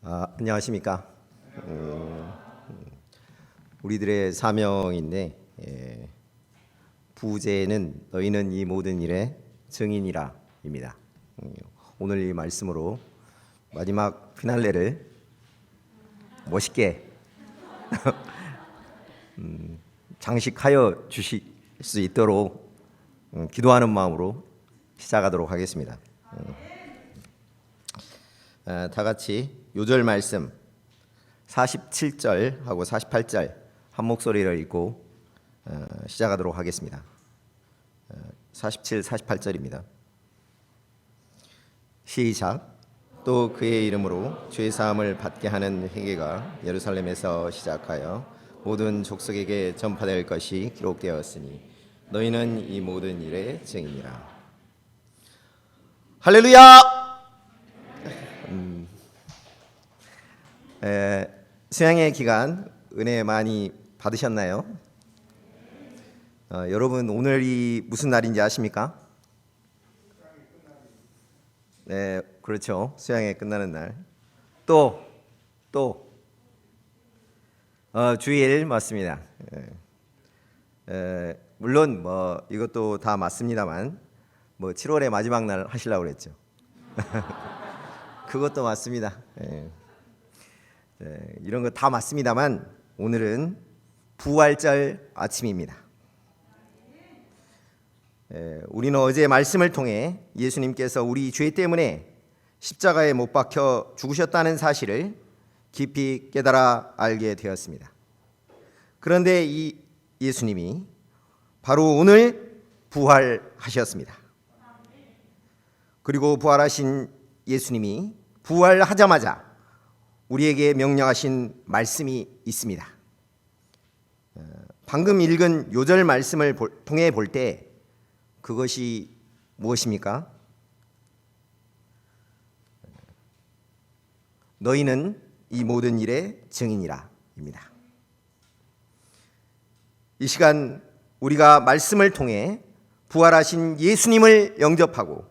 안녕하십니까. 우리들의 사명인데 부제는 너희는 이 모든 일의 증인이라 입니다. 오늘 이 말씀으로 마지막 피날레를 멋있게 장식하여 주실 수 있도록 기도하는 마음으로 시작하도록 하겠습니다. 다 같이 요절 말씀 47절하고 48절 한 목소리를 읽고 시작하도록 하겠습니다. 47, 48절입니다. 시작. 또 그의 이름으로 죄 사함을 받게 하는 회개가 예루살렘에서 시작하여 모든 족속에게 전파될 것이 기록되었으니 너희는 이 모든 일의 증인이라. 할렐루야. 수양의 기간 은혜 많이 받으셨나요? 여러분 오늘이 무슨 날인지 아십니까? 네, 그렇죠. 수양회 끝나는 날. 또 주일 맞습니다. 물론 이것도 다 맞습니다만 7월의 마지막 날 하시려고 그랬죠. 그것도 맞습니다. 이런 거 다 맞습니다만 오늘은 부활절 아침입니다. 우리는 어제 말씀을 통해 예수님께서 우리 죄 때문에 십자가에 못 박혀 죽으셨다는 사실을 깊이 깨달아 알게 되었습니다. 그런데 이 예수님이 바로 오늘 부활하셨습니다. 그리고 부활하신 예수님이 부활하자마자 우리에게 명령하신 말씀이 있습니다. 방금 읽은 요절 말씀을 통해 볼 때 그것이 무엇입니까? 너희는 이 모든 일의 증인이라 입니다. 이 시간 우리가 말씀을 통해 부활하신 예수님을 영접하고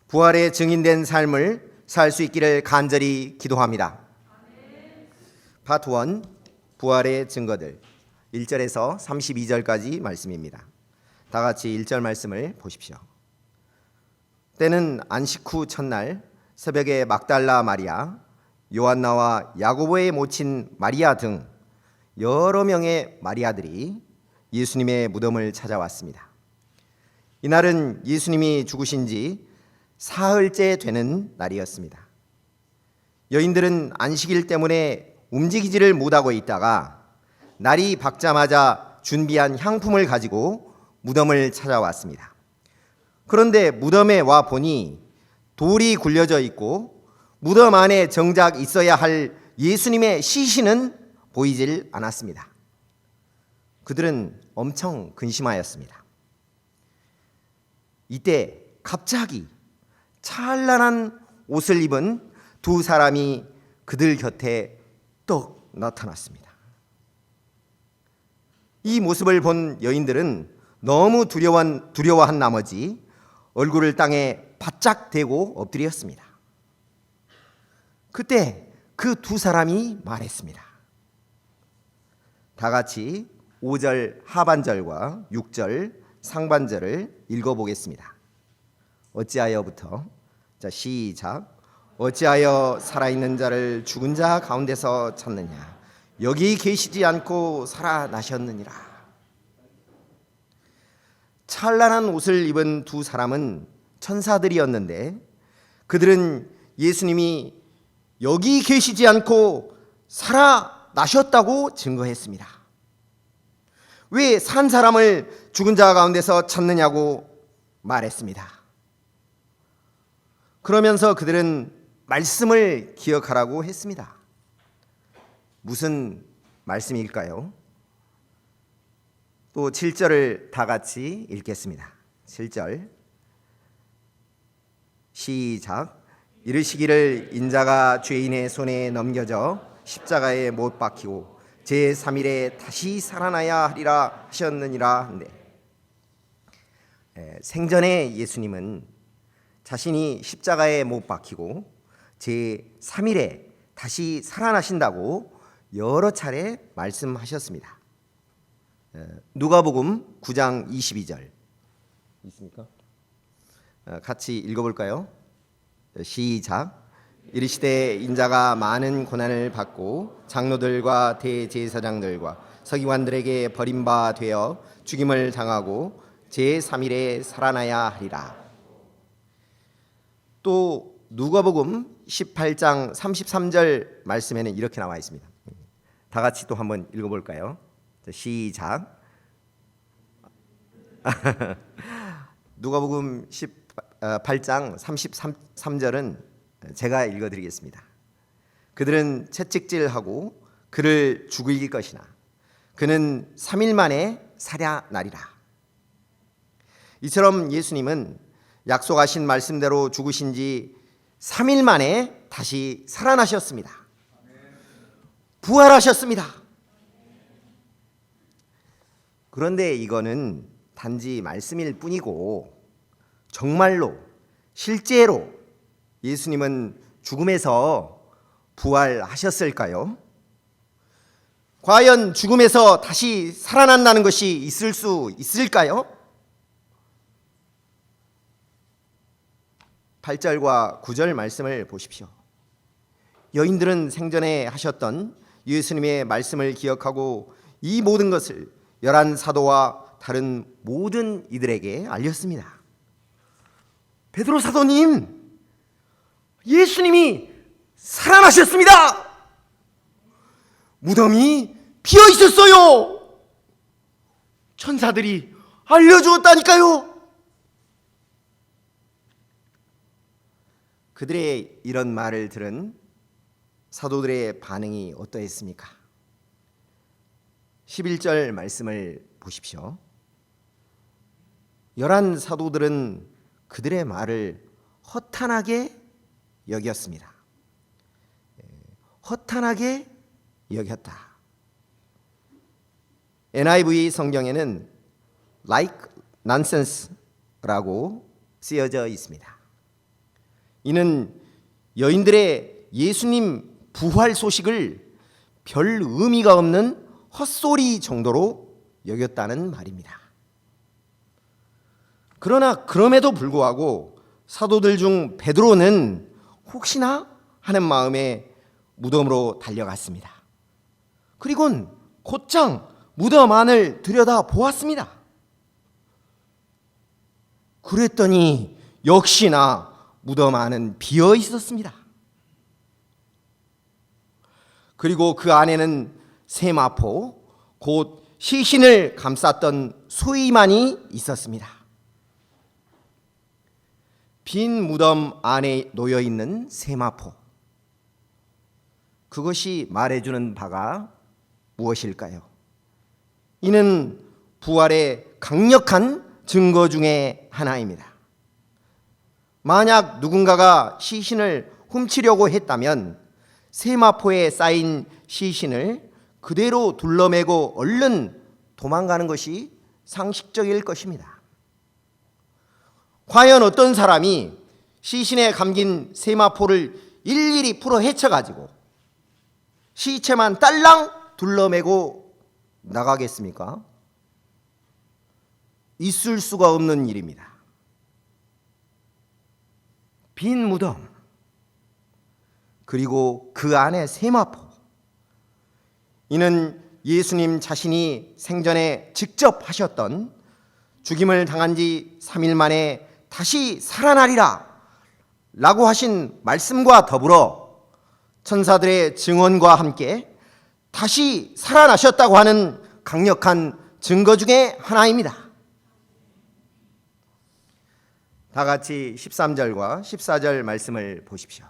부활의 증인된 삶을 살 수 있기를 간절히 기도합니다. 파트 1 부활의 증거들 1절에서 32절까지 말씀입니다. 다 같이 1절 말씀을 보십시오. 때는 안식 후 첫날 새벽에 막달라 마리아, 요한나와 야고보의 모친 마리아 등 여러 명의 마리아들이 예수님의 무덤을 찾아왔습니다. 이날은 예수님이 죽으신 지 사흘째 되는 날이었습니다. 여인들은 안식일 때문에 움직이지를 못하고 있다가 날이 밝자마자 준비한 향품을 가지고 무덤을 찾아왔습니다. 그런데 무덤에 와 보니 돌이 굴려져 있고 무덤 안에 정작 있어야 할 예수님의 시신은 보이질 않았습니다. 그들은 엄청 근심하였습니다. 이때 갑자기 찬란한 옷을 입은 두 사람이 그들 곁에 떡 나타났습니다. 이 모습을 본 여인들은 너무 두려워한 나머지 얼굴을 땅에 바짝 대고 엎드렸습니다. 그때 그 두 사람이 말했습니다. 다 같이 5절 하반절과 6절 상반절을 읽어보겠습니다. 어찌하여부터 시작. 어찌하여 살아있는 자를 죽은 자 가운데서 찾느냐? 여기 계시지 않고 살아나셨느니라. 찬란한 옷을 입은 두 사람은 천사들이었는데 그들은 예수님이 여기 계시지 않고 살아나셨다고 증거했습니다. 왜 산 사람을 죽은 자 가운데서 찾느냐고 말했습니다. 그러면서 그들은 말씀을 기억하라고 했습니다. 무슨 말씀일까요? 또 7절을 다 같이 읽겠습니다. 7절 시작. 이르시기를 인자가 죄인의 손에 넘겨져 십자가에 못 박히고 제3일에 다시 살아나야 하리라 하셨느니라. 생전에 예수님은 자신이 십자가에 못 박히고 제3일에 다시 살아나신다고 여러 차례 말씀하셨습니다. 누가복음 9장 22절 있습니까? 같이 읽어볼까요? 시작. 이르시되 인자가 많은 고난을 받고 장로들과 대제사장들과 서기관들에게 버림바 되어 죽임을 당하고 제3일에 살아나야 하리라. 또 누가복음 18장 33절 말씀에는 이렇게 나와 있습니다. 다 같이 또 한번 읽어볼까요? 시작. 누가복음 18장 33절은 제가 읽어드리겠습니다. 그들은 채찍질하고 그를 죽일 것이나 그는 3일 만에 살아나리라. 이처럼 예수님은 약속하신 말씀대로 죽으신 지 3일 만에 다시 살아나셨습니다. 부활하셨습니다. 그런데 이거는 단지 말씀일 뿐이고 정말로 실제로 예수님은 죽음에서 부활하셨을까요? 과연 죽음에서 다시 살아난다는 것이 있을 수 있을까요? 8절과 9절 말씀을 보십시오. 여인들은 생전에 하셨던 예수님의 말씀을 기억하고 이 모든 것을 열한 사도와 다른 모든 이들에게 알렸습니다. 베드로 사도님, 예수님이 살아나셨습니다. 무덤이 비어 있었어요. 천사들이 알려주었다니까요. 그들의 이런 말을 들은 사도들의 반응이 어떠했습니까? 11절 말씀을 보십시오. 열한 사도들은 그들의 말을 허탄하게 여겼습니다. 허탄하게 여겼다. NIV 성경에는 like nonsense라고 쓰여져 있습니다. 이는 여인들의 예수님 부활 소식을 별 의미가 없는 헛소리 정도로 여겼다는 말입니다. 그러나 그럼에도 불구하고 사도들 중 베드로는 혹시나 하는 마음에 무덤으로 달려갔습니다. 그리고는 곧장 무덤 안을 들여다 보았습니다. 그랬더니 역시나 무덤 안은 비어 있었습니다. 그리고 그 안에는 세마포, 곧 시신을 감쌌던 수의만이 있었습니다. 빈 무덤 안에 놓여 있는 세마포, 그것이 말해주는 바가 무엇일까요? 이는 부활의 강력한 증거 중에 하나입니다. 만약 누군가가 시신을 훔치려고 했다면 세마포에 쌓인 시신을 그대로 둘러매고 얼른 도망가는 것이 상식적일 것입니다. 과연 어떤 사람이 시신에 감긴 세마포를 일일이 풀어 헤쳐가지고 시체만 딸랑 둘러매고 나가겠습니까? 있을 수가 없는 일입니다. 빈 무덤, 그리고 그 안에 세마포, 이는 예수님 자신이 생전에 직접 하셨던 죽임을 당한 지 3일 만에 다시 살아나리라 라고 하신 말씀과 더불어 천사들의 증언과 함께 다시 살아나셨다고 하는 강력한 증거 중에 하나입니다. 다 같이 13절과 14절 말씀을 보십시오.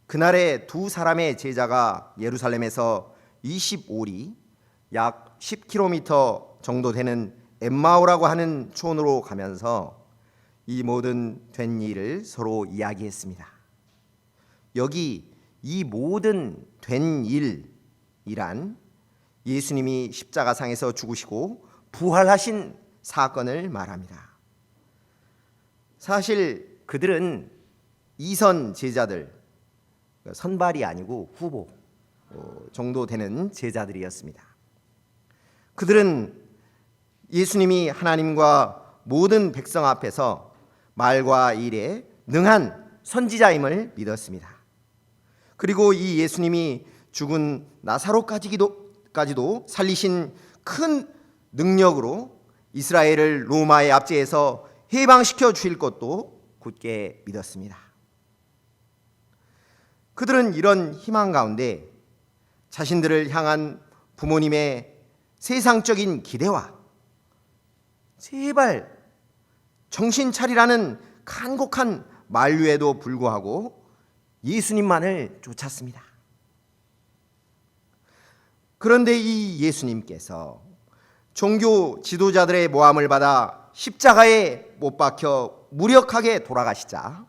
그날에 두 사람의 제자가 예루살렘에서 25리 약 10km 정도 되는 엠마오라고 하는 촌으로 가면서 이 모든 된 일을 서로 이야기했습니다. 여기 이 모든 된 일이란 예수님이 십자가상에서 죽으시고 부활하신 사건을 말합니다. 사실 그들은 이선 제자들, 선발이 아니고 후보 정도 되는 제자들이었습니다. 그들은 예수님이 하나님과 모든 백성 앞에서 말과 일에 능한 선지자임을 믿었습니다. 그리고 이 예수님이 죽은 나사로까지도 살리신 큰 능력으로 이스라엘을 로마의 압제에서 해방시켜 주실 것도 굳게 믿었습니다. 그들은 이런 희망 가운데 자신들을 향한 부모님의 세상적인 기대와 제발 정신 차리라는 간곡한 만류에도 불구하고 예수님만을 쫓았습니다. 그런데 이 예수님께서 종교 지도자들의 모함을 받아 십자가에 못 박혀 무력하게 돌아가시자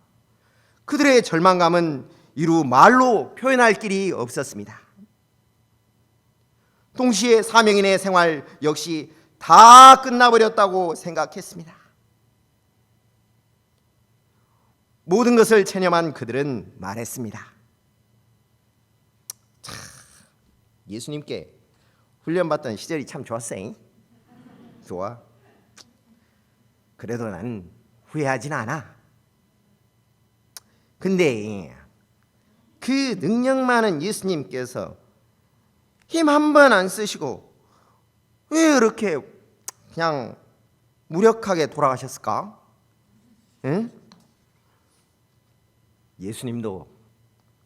그들의 절망감은 이루 말로 표현할 길이 없었습니다. 동시에 사명인의 생활 역시 다 끝나버렸다고 생각했습니다. 모든 것을 체념한 그들은 말했습니다. 참, 예수님께 훈련받던 시절이 참 좋았어. 좋아. 그래도 난 후회하진 않아. 근데 그 능력 많은 예수님께서 힘 한 번 안 쓰시고 왜 이렇게 그냥 무력하게 돌아가셨을까? 응? 예수님도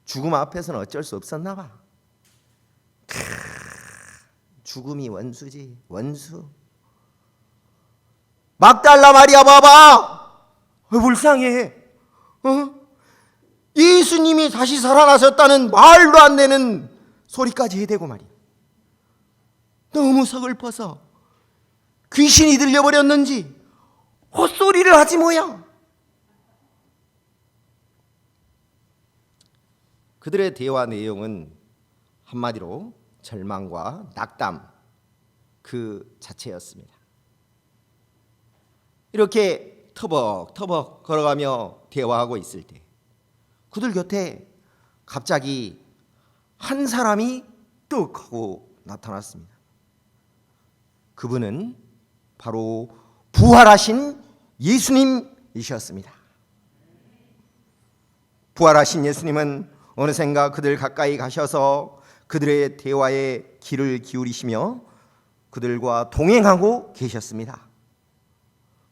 죽음 앞에서는 어쩔 수 없었나 봐. 죽음이 원수지, 원수. 막달라 마리아 봐봐. 불쌍해. 예수님이 다시 살아나셨다는 말도 안 되는 소리까지 해대고 말이야. 너무 서글퍼서 귀신이 들려버렸는지 헛소리를 하지 뭐야. 그들의 대화 내용은 한마디로 절망과 낙담 그 자체였습니다. 이렇게 터벅터벅 걸어가며 대화하고 있을 때 그들 곁에 갑자기 한 사람이 뚝 하고 나타났습니다. 그분은 바로 부활하신 예수님이셨습니다. 부활하신 예수님은 어느샌가 그들 가까이 가셔서 그들의 대화에 귀를 기울이시며 그들과 동행하고 계셨습니다.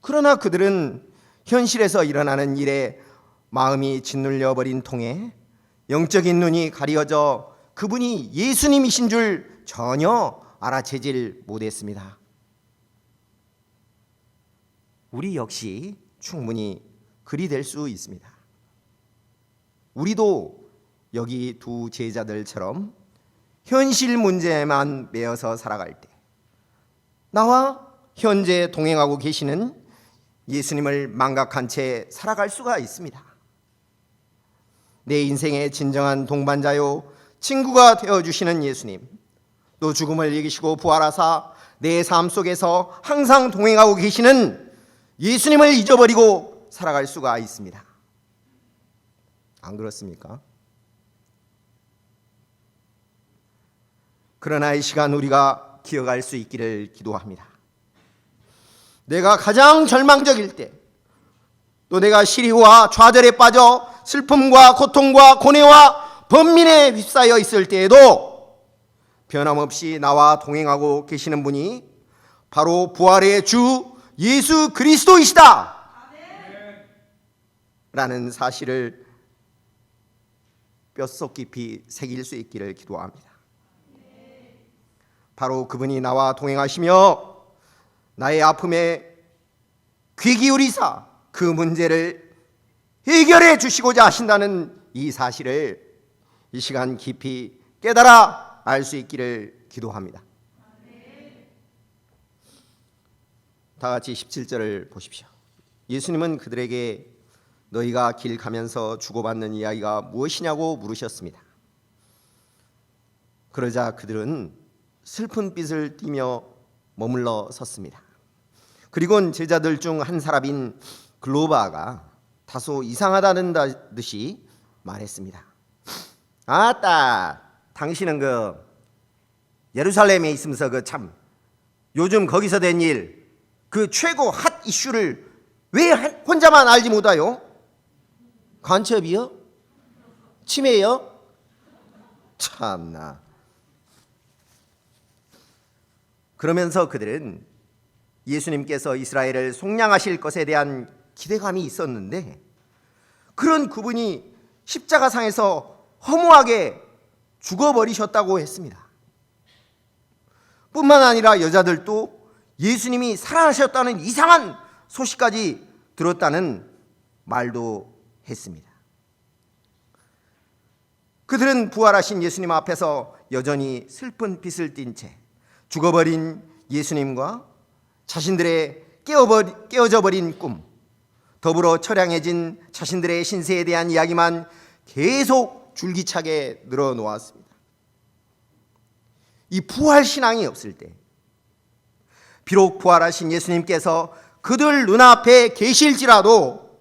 그러나 그들은 현실에서 일어나는 일에 마음이 짓눌려 버린 통에 영적인 눈이 가려져 그분이 예수님이신 줄 전혀 알아채질 못했습니다. 우리 역시 충분히 그리 될 수 있습니다. 우리도 여기 두 제자들처럼 현실 문제만 매여서 살아갈 때 나와 현재 동행하고 계시는 예수님을 망각한 채 살아갈 수가 있습니다. 내 인생의 진정한 동반자요 친구가 되어주시는 예수님, 또 죽음을 이기시고 부활하사 내 삶 속에서 항상 동행하고 계시는 예수님을 잊어버리고 살아갈 수가 있습니다. 안 그렇습니까? 그러나 이 시간 우리가 기억할 수 있기를 기도합니다. 내가 가장 절망적일 때, 또 내가 시리와 좌절에 빠져 슬픔과 고통과 고뇌와 번민에 휩싸여 있을 때에도 변함없이 나와 동행하고 계시는 분이 바로 부활의 주 예수 그리스도이시다 라는 사실을 뼛속 깊이 새길 수 있기를 기도합니다. 바로 그분이 나와 동행하시며 나의 아픔에 귀 기울이사 그 문제를 해결해 주시고자 하신다는 이 사실을 이 시간 깊이 깨달아 알 수 있기를 기도합니다. 다 같이 17절을 보십시오. 예수님은 그들에게 너희가 길 가면서 주고받는 이야기가 무엇이냐고 물으셨습니다. 그러자 그들은 슬픈 빛을 띠며 머물러 섰습니다. 그리고는 제자들 중 한 사람인 글로바가 다소 이상하다는 듯이 말했습니다. 아따, 당신은 그 예루살렘에 있으면서 그 참 요즘 거기서 된 일, 그 최고 핫 이슈를 왜 혼자만 알지 못하요? 간첩이요? 치매요? 참나. 그러면서 그들은 예수님께서 이스라엘을 속량하실 것에 대한 기대감이 있었는데, 그런 그분이 십자가상에서 허무하게 죽어버리셨다고 했습니다. 뿐만 아니라 여자들도 예수님이 살아나셨다는 이상한 소식까지 들었다는 말도 했습니다. 그들은 부활하신 예수님 앞에서 여전히 슬픈 빛을 띤 채 죽어버린 예수님과 자신들의 깨어져 버린 꿈, 더불어 처량해진 자신들의 신세에 대한 이야기만 계속 줄기차게 늘어놓았습니다. 이 부활 신앙이 없을 때, 비록 부활하신 예수님께서 그들 눈앞에 계실지라도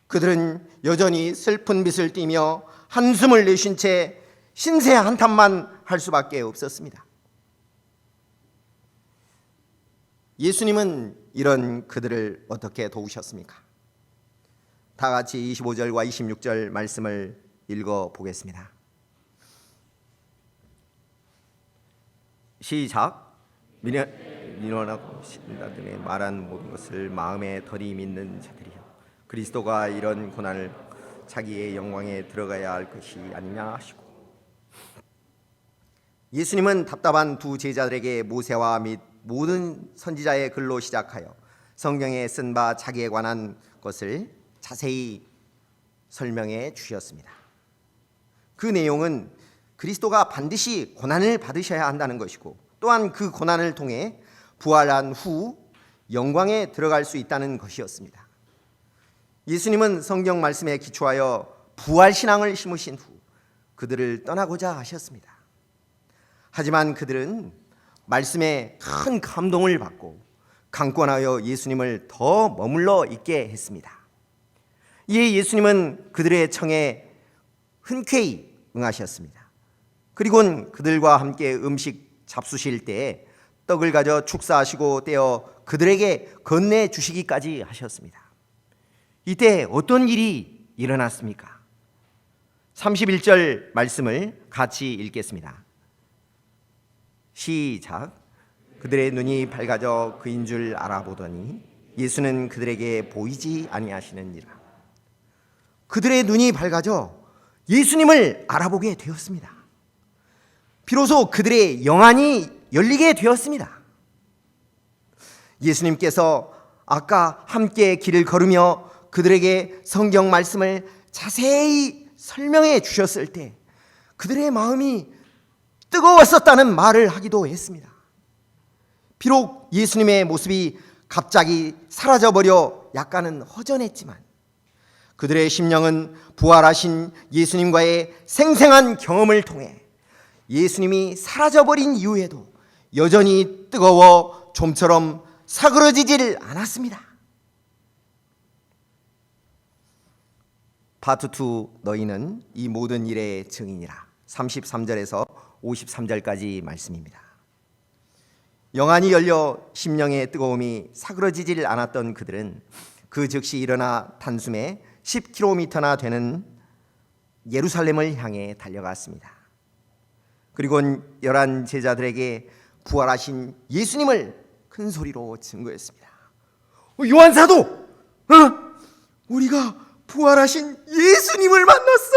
그들은 여전히 슬픈 빛을 띠며 한숨을 내쉰 채 신세 한탄만 할 수밖에 없었습니다. 예수님은 이런 그들을 어떻게 도우셨습니까? 다 같이 25절과 26절 말씀을 읽어보겠습니다. 시작. 민원하고 신라들의 말한 모든 것을 마음에 덜이 믿는 자들이요, 그리스도가 이런 고난을 자기의 영광에 들어가야 할 것이 아니냐 하시고, 예수님은 답답한 두 제자들에게 모세와 및 모든 선지자의 글로 시작하여 성경에 쓴 바 자기에 관한 것을 자세히 설명해 주셨습니다. 그 내용은 그리스도가 반드시 고난을 받으셔야 한다는 것이고, 또한 그 고난을 통해 부활한 후 영광에 들어갈 수 있다는 것이었습니다. 예수님은 성경 말씀에 기초하여 부활 신앙을 심으신 후 그들을 떠나고자 하셨습니다. 하지만 그들은 말씀에 큰 감동을 받고 강권하여 예수님을 더 머물러 있게 했습니다. 이에 예수님은 그들의 청에 흔쾌히 응하셨습니다. 그리고는 그들과 함께 음식 잡수실 때에 떡을 가져 축사하시고 떼어 그들에게 건네주시기까지 하셨습니다. 이때 어떤 일이 일어났습니까? 31절 말씀을 같이 읽겠습니다. 시작. 그들의 눈이 밝아져 그인 줄 알아보더니 예수는 그들에게 보이지 아니하시느니라. 그들의 눈이 밝아져 예수님을 알아보게 되었습니다. 비로소 그들의 영안이 열리게 되었습니다. 예수님께서 아까 함께 길을 걸으며 그들에게 성경 말씀을 자세히 설명해 주셨을 때 그들의 마음이 뜨거웠었다는 말을 하기도 했습니다. 비록 예수님의 모습이 갑자기 사라져버려 약간은 허전했지만 그들의 심령은 부활하신 예수님과의 생생한 경험을 통해 예수님이 사라져버린 이후에도 여전히 뜨거워 좀처럼 사그러지질 않았습니다. 파트 2, 너희는 이 모든 일의 증인이라. 33절에서 53절까지 말씀입니다. 영안이 열려 심령의 뜨거움이 사그러지질 않았던 그들은 그 즉시 일어나 단숨에 10km나 되는 예루살렘을 향해 달려갔습니다. 그리고 11 제자들에게 부활하신 예수님을 큰 소리로 증거했습니다. 요한 사도, 우리가 부활하신 예수님을 만났어.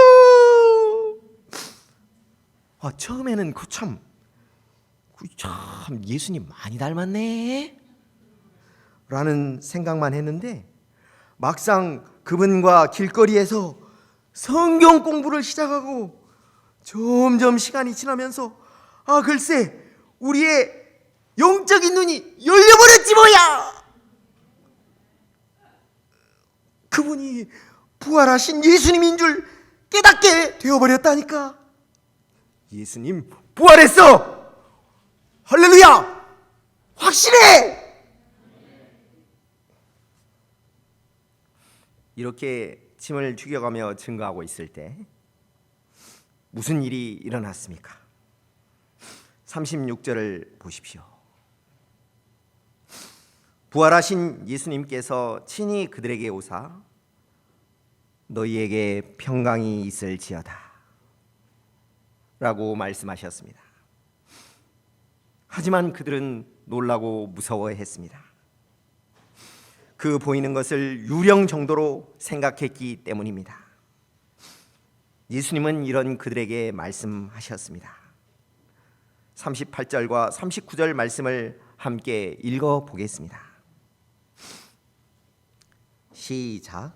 처음에는 참 예수님 많이 닮았네 라는 생각만 했는데 막상 그분과 길거리에서 성경 공부를 시작하고 점점 시간이 지나면서 글쎄 우리의 영적인 눈이 열려버렸지 뭐야. 그분이 부활하신 예수님인 줄 깨닫게 되어버렸다니까. 예수님 부활했어. 할렐루야. 확실해. 이렇게 침을 죽여가며 증거하고 있을 때 무슨 일이 일어났습니까? 36절을 보십시오. 부활하신 예수님께서 친히 그들에게 오사 너희에게 평강이 있을지어다 라고 말씀하셨습니다. 하지만 그들은 놀라고 무서워했습니다. 그 보이는 것을 유령 정도로 생각했기 때문입니다. 예수님은 이런 그들에게 말씀하셨습니다. 38절과 39절 말씀을 함께 읽어보겠습니다. 시작.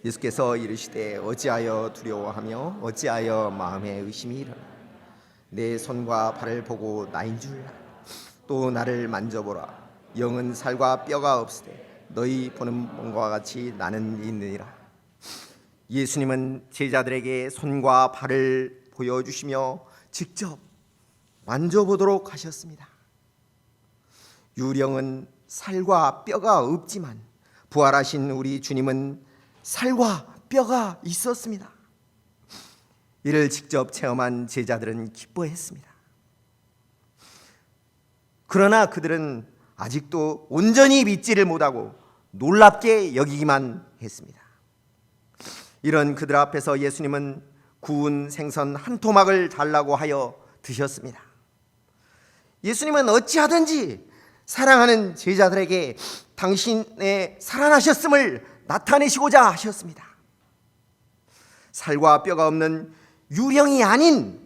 예수께서 이르시되 어찌하여 두려워하며 어찌하여 마음에 의심이 일어나 내 손과 발을 보고 나인 줄 알아. 또 나를 만져보라. 영은 살과 뼈가 없으되 너희 보는 몸과 같이 나는 있느니라. 예수님은 제자들에게 손과 발을 보여주시며 직접 만져보도록 하셨습니다. 유령은 살과 뼈가 없지만 부활하신 우리 주님은 살과 뼈가 있었습니다. 이를 직접 체험한 제자들은 기뻐했습니다. 그러나 그들은 아직도 온전히 믿지를 못하고 놀랍게 여기기만 했습니다. 이런 그들 앞에서 예수님은 구운 생선 한 토막을 달라고 하여 드셨습니다. 예수님은 어찌하든지 사랑하는 제자들에게 당신의 살아나셨음을 나타내시고자 하셨습니다. 살과 뼈가 없는 유령이 아닌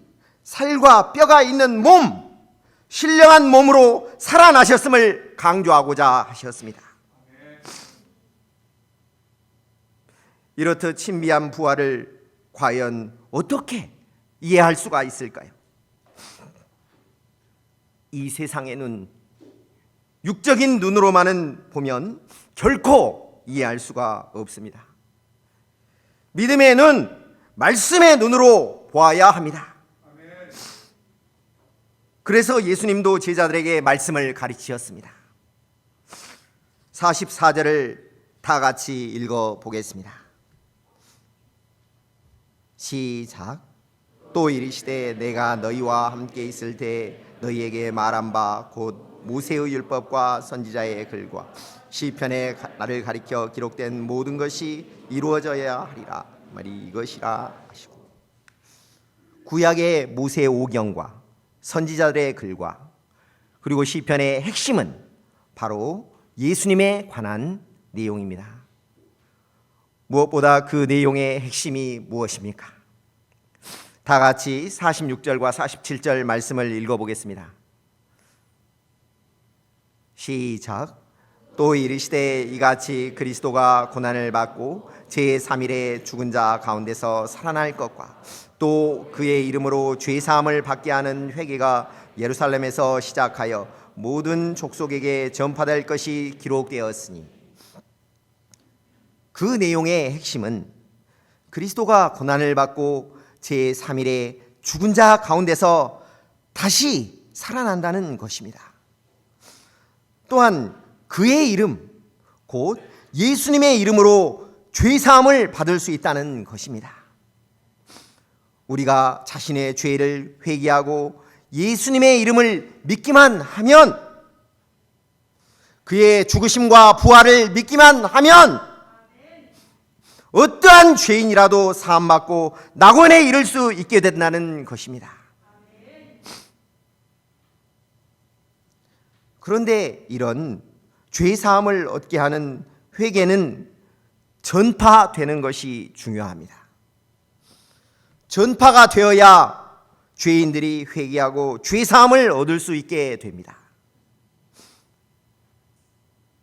살과 뼈가 있는 몸, 신령한 몸으로 살아나셨음을 강조하고자 하셨습니다. 이렇듯 신비한 부활을 과연 어떻게 이해할 수가 있을까요? 이 세상의 눈, 육적인 눈으로만은 보면 결코 이해할 수가 없습니다. 믿음의 눈, 말씀의 눈으로 보아야 합니다. 그래서 예수님도 제자들에게 말씀을 가르치셨습니다. 44절을 다 같이 읽어보겠습니다. 시작. 또 이르시되 내가 너희와 함께 있을 때 너희에게 말한 바 곧 모세의 율법과 선지자의 글과 시편에 나를 가리켜 기록된 모든 것이 이루어져야 하리라 말이 이것이라 하시고, 구약의 모세 오경과 선지자들의 글과 그리고 시편의 핵심은 바로 예수님에 관한 내용입니다. 무엇보다 그 내용의 핵심이 무엇입니까? 다 같이 46절과 47절 말씀을 읽어보겠습니다. 시작. 또 이르시되 이같이 그리스도가 고난을 받고 제3일에 죽은 자 가운데서 살아날 것과 또 그의 이름으로 죄사함을 받게 하는 회개가 예루살렘에서 시작하여 모든 족속에게 전파될 것이 기록되었으니, 그 내용의 핵심은 그리스도가 고난을 받고 제3일에 죽은 자 가운데서 다시 살아난다는 것입니다. 또한 그의 이름, 곧 예수님의 이름으로 죄사함을 받을 수 있다는 것입니다. 우리가 자신의 죄를 회개하고 예수님의 이름을 믿기만 하면, 그의 죽으심과 부활을 믿기만 하면 어떠한 죄인이라도 사함받고 낙원에 이를 수 있게 된다는 것입니다. 그런데 이런 죄사함을 얻게 하는 회개는 전파되는 것이 중요합니다. 전파가 되어야 죄인들이 회개하고 죄사함을 얻을 수 있게 됩니다.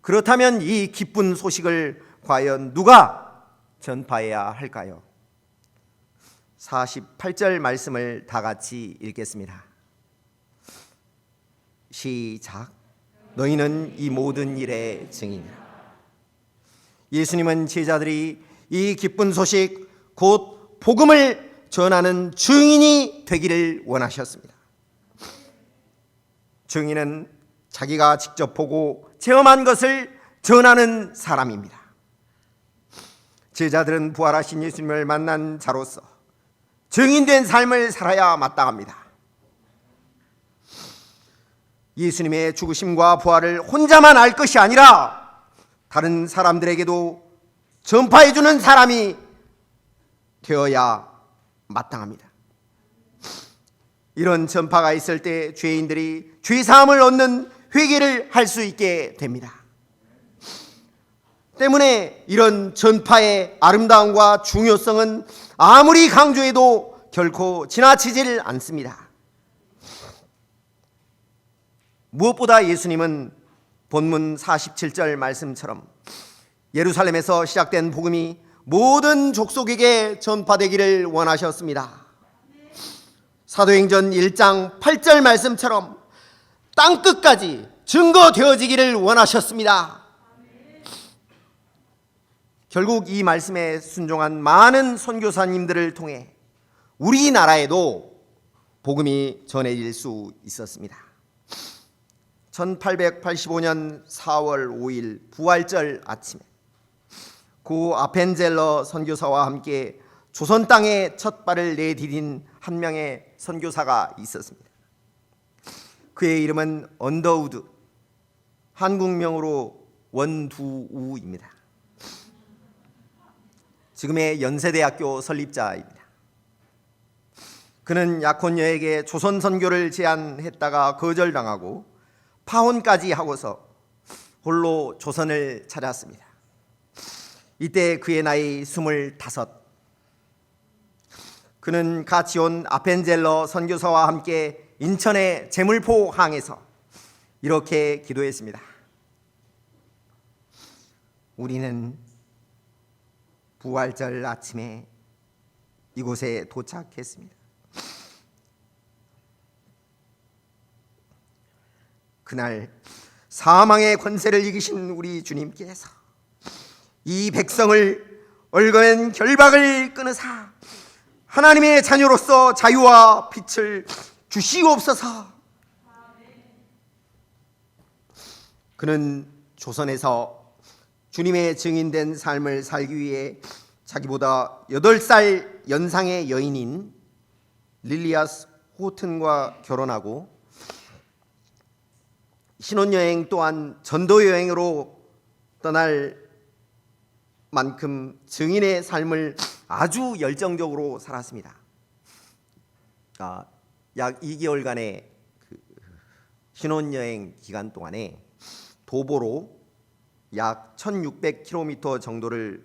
그렇다면 이 기쁜 소식을 과연 누가 전파해야 할까요? 48절 말씀을 다 같이 읽겠습니다. 시작. 너희는 이 모든 일의 증인이라. 예수님은 제자들이 이 기쁜 소식, 곧 복음을 전하는 증인이 되기를 원하셨습니다. 증인은 자기가 직접 보고 체험한 것을 전하는 사람입니다. 제자들은 부활하신 예수님을 만난 자로서 증인된 삶을 살아야 마땅합니다. 예수님의 죽으심과 부활을 혼자만 알 것이 아니라 다른 사람들에게도 전파해주는 사람이 되어야 마땅합니다. 이런 전파가 있을 때 죄인들이 죄사함을 얻는 회개를 할 수 있게 됩니다. 때문에 이런 전파의 아름다움과 중요성은 아무리 강조해도 결코 지나치질 않습니다. 무엇보다 예수님은 본문 47절 말씀처럼 예루살렘에서 시작된 복음이 모든 족속에게 전파되기를 원하셨습니다. 사도행전 1장 8절 말씀처럼 땅끝까지 증거되어지기를 원하셨습니다. 결국 이 말씀에 순종한 많은 선교사님들을 통해 우리나라에도 복음이 전해질 수 있었습니다. 1885년 4월 5일 부활절 아침에 고 아펜젤러 선교사와 함께 조선 땅에 첫 발을 내디딘 한 명의 선교사가 있었습니다. 그의 이름은 언더우드, 한국명으로 원두우입니다. 지금의 연세대학교 설립자입니다. 그는 약혼녀에게 조선 선교를 제안했다가 거절당하고 파혼까지 하고서 홀로 조선을 찾았습니다. 이때 그의 나이 25. 그는 같이 온 아펜젤러 선교사와 함께 인천의 제물포 항에서 이렇게 기도했습니다. 우리는 부활절 아침에 이곳에 도착했습니다. 그날 사망의 권세를 이기신 우리 주님께서 이 백성을 얽어낸 결박을 끊으사 하나님의 자녀로서 자유와 빛을 주시옵소서. 그는 조선에서 주님의 증인된 삶을 살기 위해 자기보다 8살 연상의 여인인 릴리아스 호튼과 결혼하고 신혼여행 또한 전도여행으로 떠날 만큼 증인의 삶을 아주 열정적으로 살았습니다. 약 2개월간의 신혼여행 기간 동안에 도보로 약 1600km 정도를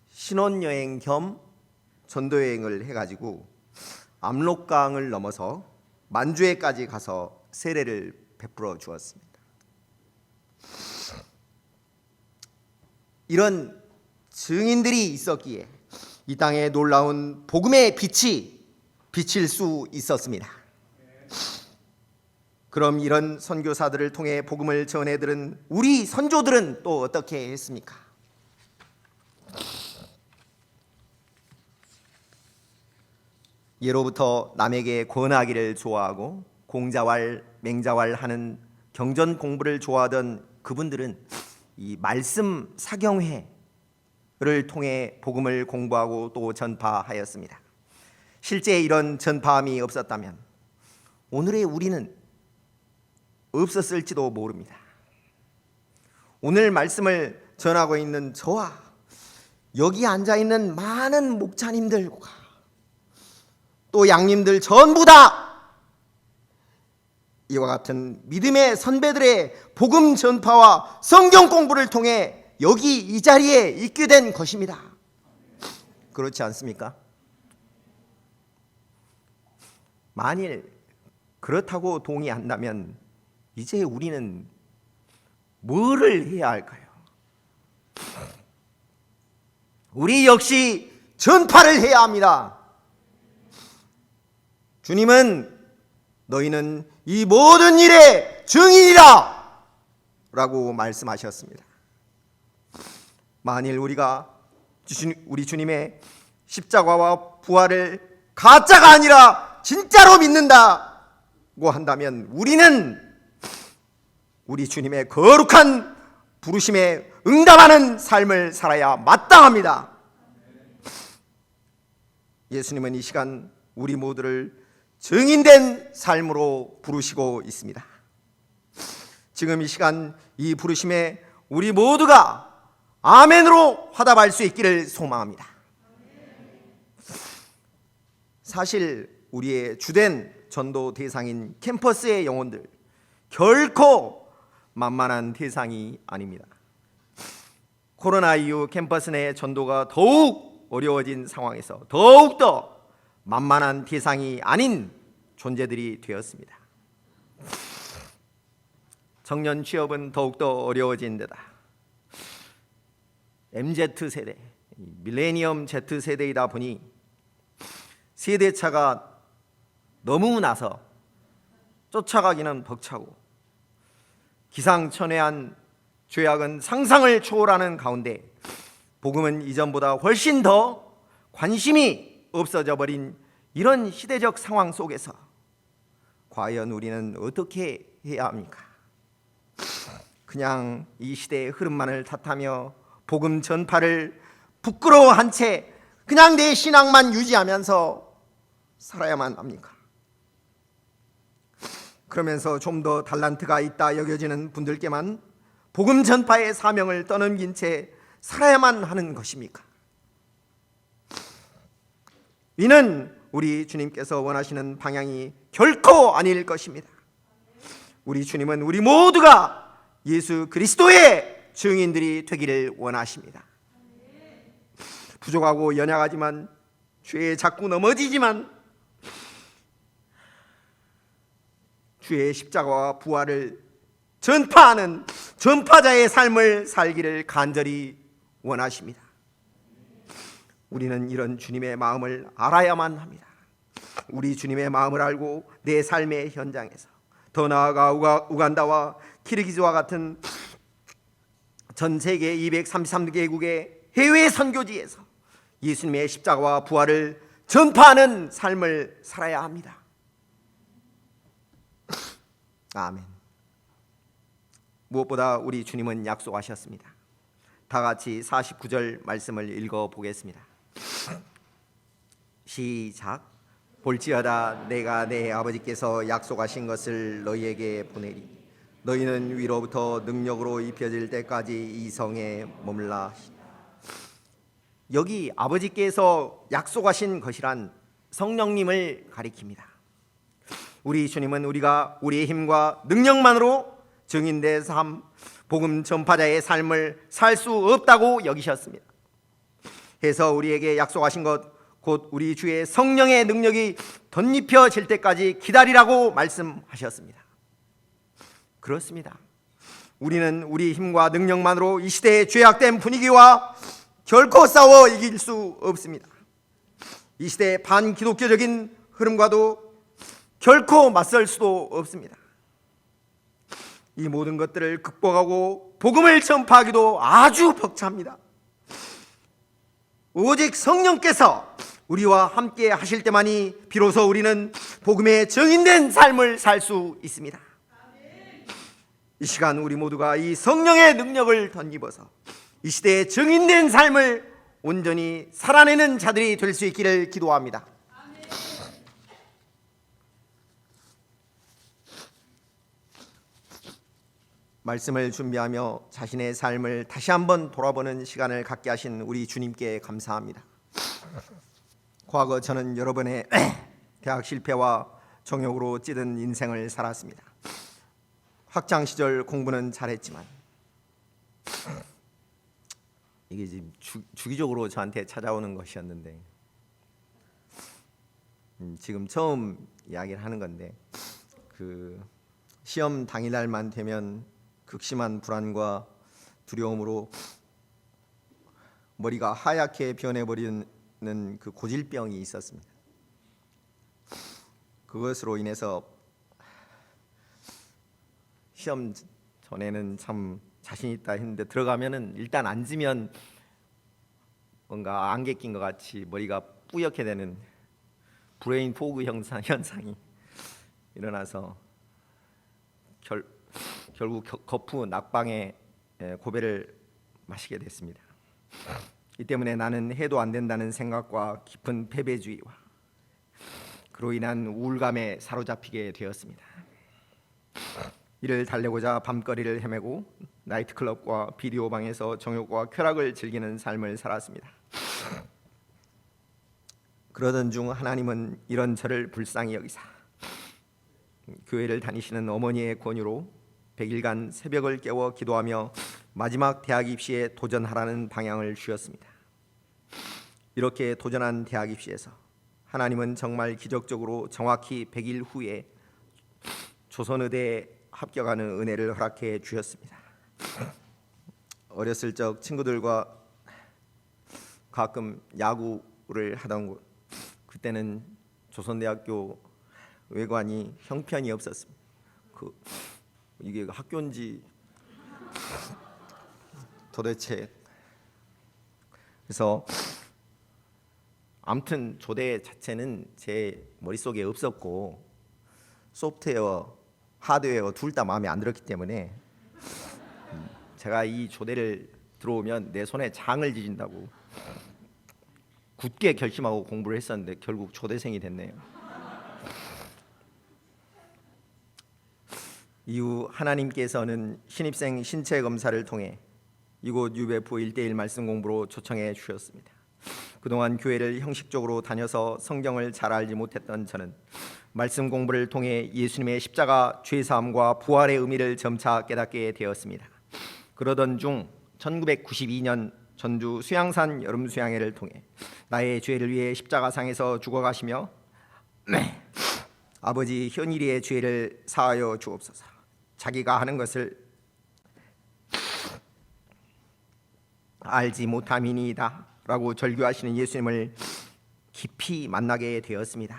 신혼여행 겸 전도여행을 해가지고 압록강을 넘어서 만주에까지 가서 세례를 베풀어 주었습니다. 이런 증인들이 있었기에 이 땅에 놀라운 복음의 빛이 비칠 수 있었습니다. 그럼 이런 선교사들을 통해 복음을 전해 들은 우리 선조들은 또 어떻게 했습니까? 예로부터 남에게 권하기를 좋아하고 공자왈 맹자왈 하는 경전 공부를 좋아하던 그분들은 이 말씀 사경회를 통해 복음을 공부하고 또 전파하였습니다. 실제 이런 전파함이 없었다면 오늘의 우리는 없었을지도 모릅니다. 오늘 말씀을 전하고 있는 저와 여기 앉아있는 많은 목사님들과 또 양님들 전부 다 이와 같은 믿음의 선배들의 복음 전파와 성경 공부를 통해 여기 이 자리에 있게 된 것입니다. 그렇지 않습니까? 만일 그렇다고 동의한다면 이제 우리는 뭐를 해야 할까요? 우리 역시 전파를 해야 합니다. 주님은 너희는 이 모든 일의 증인이라 라고 말씀하셨습니다. 만일 우리가 우리 주님의 십자가와 부활을 가짜가 아니라 진짜로 믿는다고 한다면 우리는 우리 주님의 거룩한 부르심에 응답하는 삶을 살아야 마땅합니다. 예수님은 이 시간 우리 모두를 증인된 삶으로 부르시고 있습니다. 지금 이 시간 이 부르심에 우리 모두가 아멘으로 화답할 수 있기를 소망합니다. 사실 우리의 주된 전도 대상인 캠퍼스의 영혼들 결코 만만한 대상이 아닙니다. 코로나 이후 캠퍼스 내 전도가 더욱 어려워진 상황에서 더욱더 만만한 대상이 아닌 존재들이 되었습니다. 청년 취업은 더욱더 어려워진 데다 MZ세대, 밀레니엄 Z세대이다 보니 세대차가 너무 나서 쫓아가기는 벅차고 기상천외한 죄악은 상상을 초월하는 가운데 복음은 이전보다 훨씬 더 관심이 없어져 버린 이런 시대적 상황 속에서 과연 우리는 어떻게 해야 합니까? 그냥 이 시대의 흐름만을 탓하며 복음 전파를 부끄러워한 채 그냥 내 신앙만 유지하면서 살아야만 합니까? 그러면서 좀 더 달란트가 있다 여겨지는 분들께만 복음 전파의 사명을 떠넘긴 채 살아야만 하는 것입니까? 이는 우리 주님께서 원하시는 방향이 결코 아닐 것입니다. 우리 주님은 우리 모두가 예수 그리스도의 증인들이 되기를 원하십니다. 부족하고 연약하지만 죄에 자꾸 넘어지지만 주의 십자가와 부활을 전파하는 전파자의 삶을 살기를 간절히 원하십니다. 우리는 이런 주님의 마음을 알아야만 합니다. 우리 주님의 마음을 알고 내 삶의 현장에서 더 나아가 우간다와 키르기즈와 같은 전 세계 233개국의 해외 선교지에서 예수님의 십자가와 부활을 전파하는 삶을 살아야 합니다. 아멘. 무엇보다 우리 주님은 약속하셨습니다. 다 같이 49절 말씀을 읽어보겠습니다. 시작. 볼지어다 내가 내 아버지께서 약속하신 것을 너희에게 보내리. 너희는 위로부터 능력으로 입혀질 때까지 이 성에 머물라. 여기 아버지께서 약속하신 것이란 성령님을 가리킵니다. 우리 주님은 우리가 우리의 힘과 능력만으로 증인된 삶, 복음 전파자의 삶을 살 수 없다고 여기셨습니다. 해서 우리에게 약속하신 것 곧 우리 주의 성령의 능력이 덧입혀질 때까지 기다리라고 말씀하셨습니다. 그렇습니다. 우리는 우리 힘과 능력만으로 이 시대의 죄악된 분위기와 결코 싸워 이길 수 없습니다. 이 시대의 반기독교적인 흐름과도 결코 맞설 수도 없습니다. 이 모든 것들을 극복하고 복음을 전파하기도 아주 벅찹니다. 오직 성령께서 우리와 함께 하실 때만이 비로소 우리는 복음의 증인된 삶을 살 수 있습니다. 이 시간 우리 모두가 이 성령의 능력을 덧입어서 이 시대의 증인된 삶을 온전히 살아내는 자들이 될 수 있기를 기도합니다. 말씀을 준비하며 자신의 삶을 다시 한번 돌아보는 시간을 갖게 하신 우리 주님께 감사합니다. 과거 저는 여러 번의 대학 실패와 정욕으로 찌든 인생을 살았습니다. 학창 시절 공부는 잘했지만 이게 지금 주기적으로 저한테 찾아오는 것이었는데 지금 처음 이야기를 하는 건데 그 시험 당일날만 되면 극심한 불안과 두려움으로 머리가 하얗게 변해버리는 그 고질병이 있었습니다. 그것으로 인해서 시험 전에는 참 자신 있다 했는데 들어가면은 일단 앉으면 뭔가 안개 낀 것 같이 머리가 뿌옇게 되는 브레인 포그 현상이 일어나서 결국 거푸 낙방에 고배를 마시게 됐습니다. 이 때문에 나는 해도 안 된다는 생각과 깊은 패배주의와 그로 인한 우울감에 사로잡히게 되었습니다. 이를 달래고자 밤거리를 헤매고 나이트클럽과 비디오 방에서 정욕과 쾌락을 즐기는 삶을 살았습니다. 그러던 중 하나님은 이런 저를 불쌍히 여기사 교회를 다니시는 어머니의 권유로 100일간 새벽을 깨워 기도하며 마지막 대학 입시에 도전하라는 방향을 주었습니다. 이렇게 도전한 대학 입시에서 하나님은 정말 기적적으로 정확히 100일 후에 조선의대에 합격하는 은혜를 허락해 주셨습니다. 어렸을 적 친구들과 가끔 야구를 하던 곳, 그때는 조선대학교 외관이 형편이 없었습니다. 이게 학교인지 도대체. 그래서 아무튼 조대 자체는 제 머릿속에 없었고 소프트웨어, 하드웨어 둘 다 마음에 안 들었기 때문에 제가 이 조대를 들어오면 내 손에 장을 지진다고 굳게 결심하고 공부를 했었는데 결국 조대생이 됐네요. 이후 하나님께서는 신입생 신체 검사를 통해 이곳 UBF 1:1 말씀 공부로 초청해 주셨습니다. 그동안 교회를 형식적으로 다녀서 성경을 잘 알지 못했던 저는 말씀 공부를 통해 예수님의 십자가 죄사함과 부활의 의미를 점차 깨닫게 되었습니다. 그러던 중 1992년 전주 수양산 여름 수양회를 통해 나의 죄를 위해 십자가상에서 죽어가시며 아버지 현일이의 죄를 사하여 주옵소서, 자기가 하는 것을 알지 못함이니이다 라고 절규하시는 예수님을 깊이 만나게 되었습니다.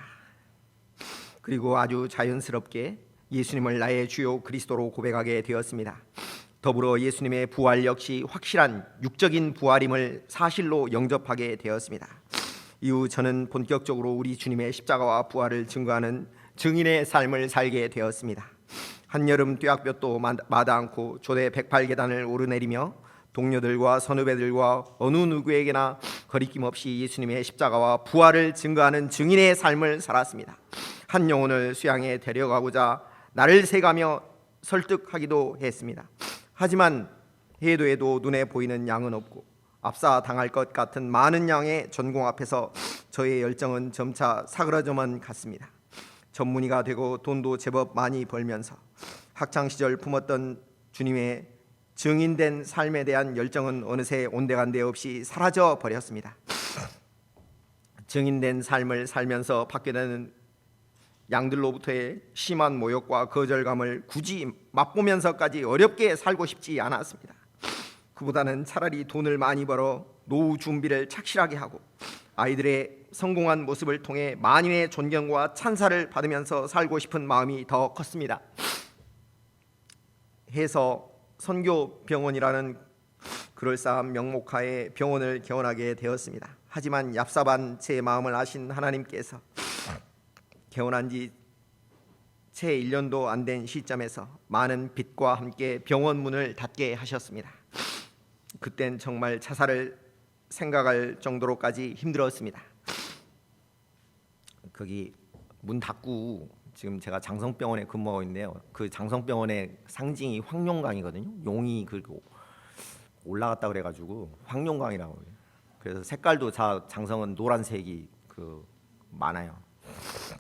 그리고 아주 자연스럽게 예수님을 나의 주요 그리스도로 고백하게 되었습니다. 더불어 예수님의 부활 역시 확실한 육적인 부활임을 사실로 영접하게 되었습니다. 이후 저는 본격적으로 우리 주님의 십자가와 부활을 증거하는 증인의 삶을 살게 되었습니다. 한여름 뙤약볕도 마다 않고 조대 108계단을 오르내리며 동료들과 선후배들과 어느 누구에게나 거리낌 없이 예수님의 십자가와 부활을 증거하는 증인의 삶을 살았습니다. 한 영혼을 수양에 데려가고자 나를 새가며 설득하기도 했습니다. 하지만 해도 눈에 보이는 양은 없고 압사 당할 것 같은 많은 양의 전공 앞에서 저의 열정은 점차 사그라져만 갔습니다. 전문의가 되고 돈도 제법 많이 벌면서 학창시절 품었던 주님의 증인된 삶에 대한 열정은 어느새 온데간데 없이 사라져 버렸습니다. 증인된 삶을 살면서 받게 되는 양들로부터의 심한 모욕과 거절감을 굳이 맛보면서까지 어렵게 살고 싶지 않았습니다. 그보다는 차라리 돈을 많이 벌어 노후 준비를 착실하게 하고 아이들의 성공한 모습을 통해 만인의 존경과 찬사를 받으면서 살고 싶은 마음이 더 컸습니다. 해서 선교병원이라는 그럴싸한 명목하에 병원을 개원하게 되었습니다. 하지만 얍삽한 제 마음을 아신 하나님께서 개원한 지 채 1년도 안 된 시점에서 많은 빚과 함께 병원 문을 닫게 하셨습니다. 그땐 정말 자살을 생각할 정도로까지 힘들었습니다. 거기 문 닫고 지금 제가 장성병원에 근무하고 있는데요. 그 장성병원의 상징이 황룡강이거든요. 용이 그리고 올라갔다 그래가지고 황룡강이라고 해요. 그래서 색깔도 장성은 노란색이 많아요.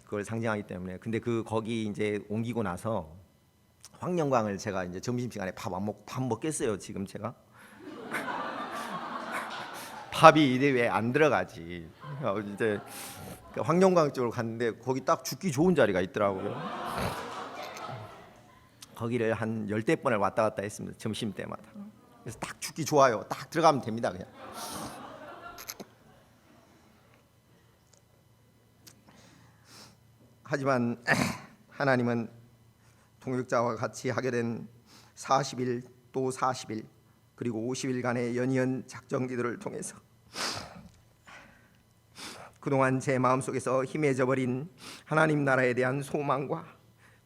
그걸 상징하기 때문에. 근데 거기 이제 옮기고 나서 황룡강을 제가 이제 점심시간에 밥 먹겠어요. 지금 제가 밥이 이제 왜 안 들어가지? 이제 황룡강 쪽으로 갔는데 거기 딱 죽기 좋은 자리가 있더라고요. 거기를 한 10대번을 왔다 갔다 했습니다. 점심 때마다. 그래서 딱 죽기 좋아요. 딱 들어가면 됩니다. 그냥. 하지만 하나님은 동역자와 같이 하게 된 40일 또 40일 그리고 50일간의 연이은 작정기도를 통해서 그동안 제 마음속에서 희미해져 버린 하나님 나라에 대한 소망과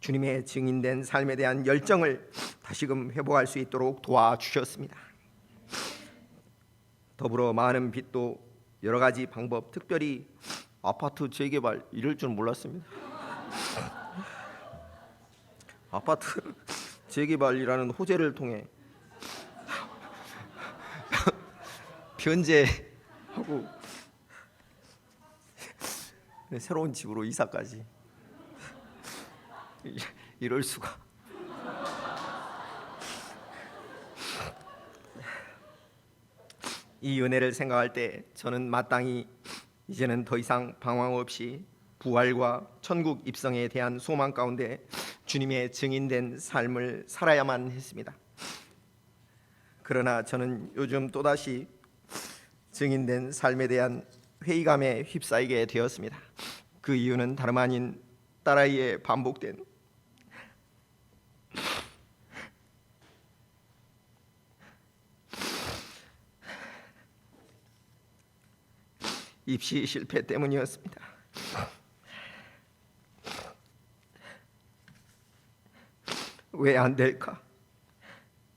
주님의 증인된 삶에 대한 열정을 다시금 회복할 수 있도록 도와주셨습니다. 더불어 많은 빚도 여러 가지 방법, 특별히 아파트 재개발 이럴 줄 몰랐습니다. 아파트 재개발이라는 호재를 통해 변제하고 새로운 집으로 이사까지. 이럴 수가. 이 은혜를 생각할 때 저는 마땅히 이제는 더 이상 방황 없이 부활과 천국 입성에 대한 소망 가운데 주님의 증인된 삶을 살아야만 했습니다. 그러나 저는 요즘 또다시 증인된 삶에 대한 회의감에 휩싸이게 되었습니다. 그 이유는 다름 아닌 딸아이의 반복된 입시 실패 때문이었습니다. 왜 안 될까?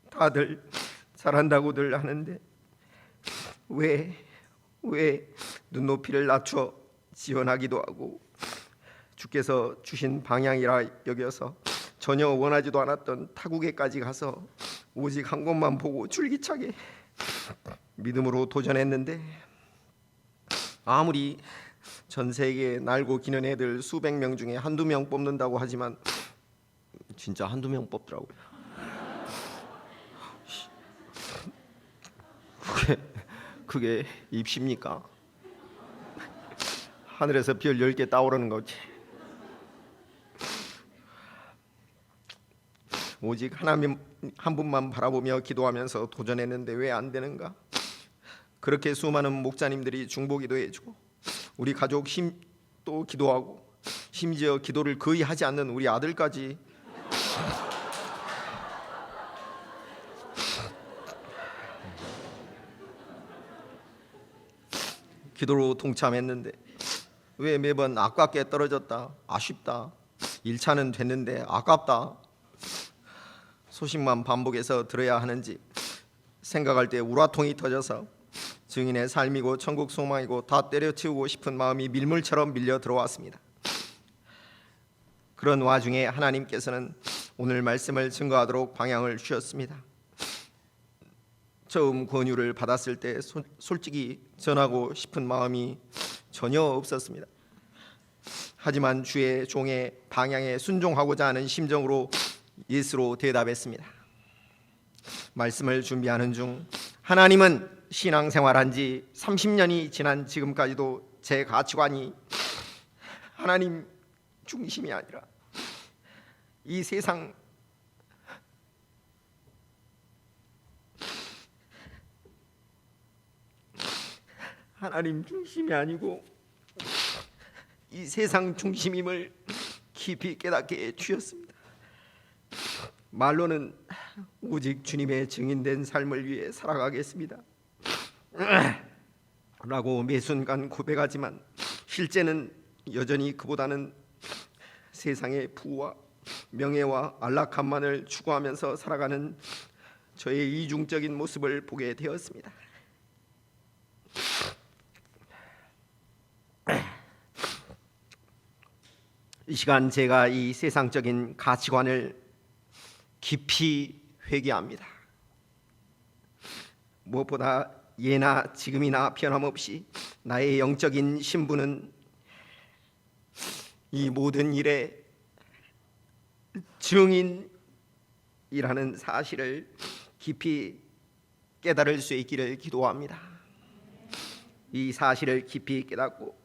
다들 잘한다고들 하는데 왜 눈높이를 낮춰 지원하기도 하고 주께서 주신 방향이라 여겨서 전혀 원하지도 않았던 타국에까지 가서 오직 한 곳만 보고 줄기차게 믿음으로 도전했는데, 아무리 전 세계에 날고 기는 애들 수백 명 중에 한두 명 뽑는다고 하지만 진짜 한두 명 뽑더라고요. 그게 입시입니까? 하늘에서 별 10개 따오르는 거지. 오직 하나님 한 분만 바라보며 기도하면서 도전했는데 왜 안 되는가? 그렇게 수많은 목자님들이 중보기도 해주고 우리 가족 또 기도하고 심지어 기도를 거의 하지 않는 우리 아들까지 기도로 동참했는데 왜 매번 아깝게 떨어졌다, 아쉽다, 1차는 됐는데 아깝다 소식만 반복해서 들어야 하는지 생각할 때 우라통이 터져서 증인의 삶이고 천국 소망이고 다 때려치우고 싶은 마음이 밀물처럼 밀려 들어왔습니다. 그런 와중에 하나님께서는 오늘 말씀을 증거하도록 방향을 주셨습니다. 처음 권유를 받았을 때 솔직히 전하고 싶은 마음이 전혀 없었습니다. 하지만 주의 종의 방향에 순종하고자 하는 심정으로 예수로 대답했습니다. 말씀을 준비하는 중 하나님은 신앙생활한 지 30년이 지난 지금까지도 제 가치관이 하나님 중심이 아니라 이 세상 하나님 중심이 아니고 이 세상 중심임을 깊이 깨닫게 해주셨습니다. 말로는 오직 주님의 증인된 삶을 위해 살아가겠습니다 라고 매 순간 고백하지만 실제는 여전히 그보다는 세상의 부와 명예와 안락함만을 추구하면서 살아가는 저의 이중적인 모습을 보게 되었습니다. 이 시간 제가 이 세상적인 가치관을 깊이 회개합니다. 무엇보다 예나 지금이나 변함없이 나의 영적인 신분은 이 모든 일의 증인이라는 사실을 깊이 깨달을 수 있기를 기도합니다. 이 사실을 깊이 깨닫고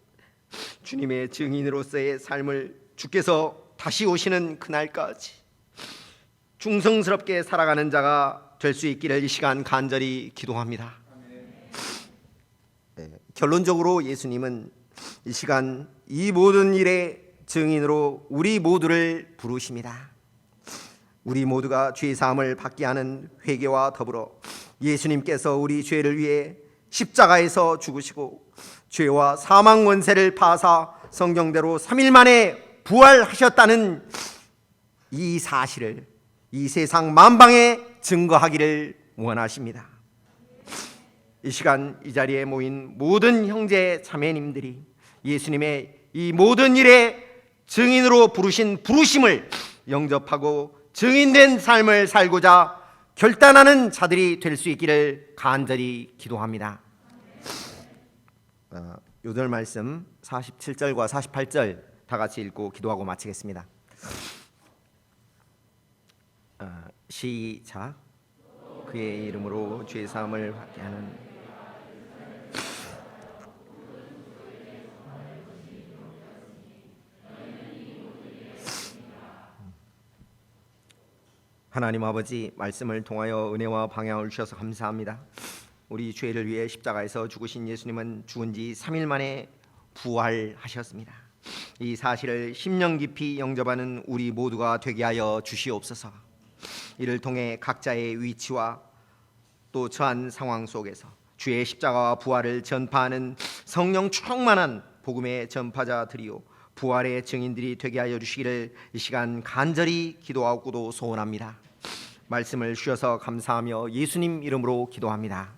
주님의 증인으로서의 삶을 주께서 다시 오시는 그날까지 충성스럽게 살아가는 자가 될 수 있기를 이 시간 간절히 기도합니다. 결론적으로 예수님은 이 시간 이 모든 일의 증인으로 우리 모두를 부르십니다. 우리 모두가 죄 사함을 받게 하는 회개와 더불어 예수님께서 우리 죄를 위해 십자가에서 죽으시고 죄와 사망 권세를 파사 성경대로 3일 만에 부활하셨다는 이 사실을 이 세상 만방에 증거하기를 원하십니다. 이 시간 이 자리에 모인 모든 형제 자매님들이 예수님의 이 모든 일에 증인으로 부르신 부르심을 영접하고 증인된 삶을 살고자 결단하는 자들이 될 수 있기를 간절히 기도합니다. 요절 말씀 47절과 48절 다 같이 읽고 기도하고 마치겠습니다. 시작. 그의 이름으로 죄 사함을 받게 하는 하나님 아버지, 말씀을 통하여 은혜와 방향을 주셔서 감사합니다. 우리 죄를 위해 십자가에서 죽으신 예수님은 죽은 지 3일 만에 부활하셨습니다. 이 사실을 심령 깊이 영접하는 우리 모두가 되게 하여 주시옵소서. 이를 통해 각자의 위치와 또 처한 상황 속에서 주의 십자가와 부활을 전파하는 성령 충만한 복음의 전파자들이요 부활의 증인들이 되게 하여 주시기를 이 시간 간절히 기도하고도 소원합니다. 말씀을 주셔서 감사하며 예수님 이름으로 기도합니다.